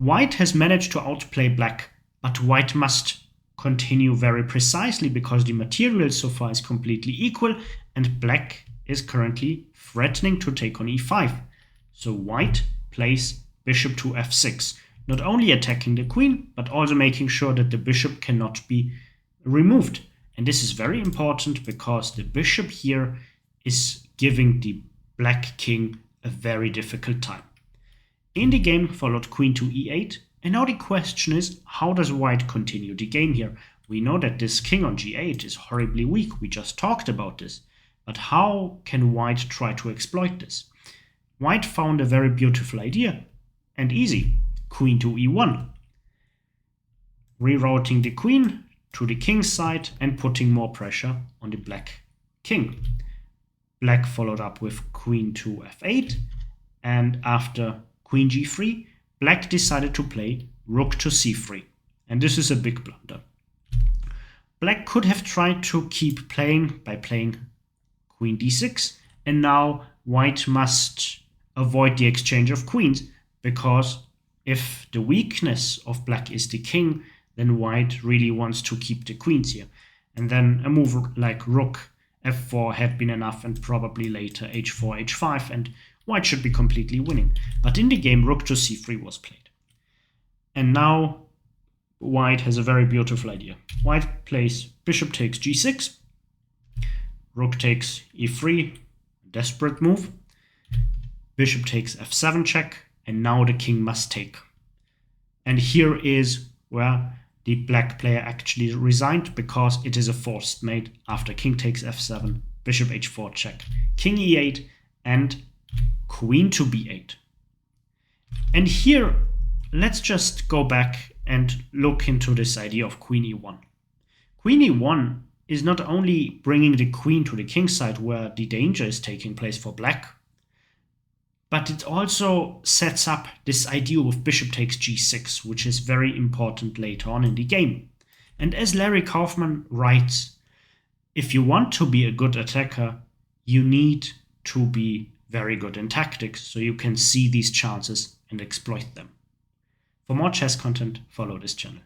White has managed to outplay black, but white must continue very precisely because the material so far is completely equal and black is currently threatening to take on e5. So white plays bishop to f6, not only attacking the queen, but also making sure that the bishop cannot be removed. And this is very important because the bishop here is giving the black king a very difficult time. In the game followed queen to e8, and now the question is, how does white continue the game here? We know that this king on g8 is horribly weak, we just talked about this. But how can white try to exploit this? White found a very beautiful idea, and easy, queen to e1. Rerouting the queen to the king's side and putting more pressure on the black king. Black followed up with queen to f8, and after queen g3, black decided to play rook to c3, and this is a big blunder. Black could have tried to keep playing by playing queen d6, and now white must avoid the exchange of queens, because if the weakness of black is the king, then white really wants to keep the queens here. And then a move like rook f4 had been enough, and probably later h4, h5, and white should be completely winning. But in the game, rook to c3 was played. And now white has a very beautiful idea. White plays bishop takes g6, rook takes e3, desperate move, bishop takes f7 check, and now the king must take. And here is where the black player actually resigned, because it is a forced mate after king takes f7, bishop h4 check, king e8, and queen to b8. And here, let's just go back and look into this idea of queen e1. Queen e1 is not only bringing the queen to the king's side where the danger is taking place for black, but it also sets up this idea of bishop takes g6, which is very important later on in the game. And as Larry Kaufman writes, if you want to be a good attacker, you need to be very good in tactics, so you can see these chances and exploit them. For more chess content, follow this channel.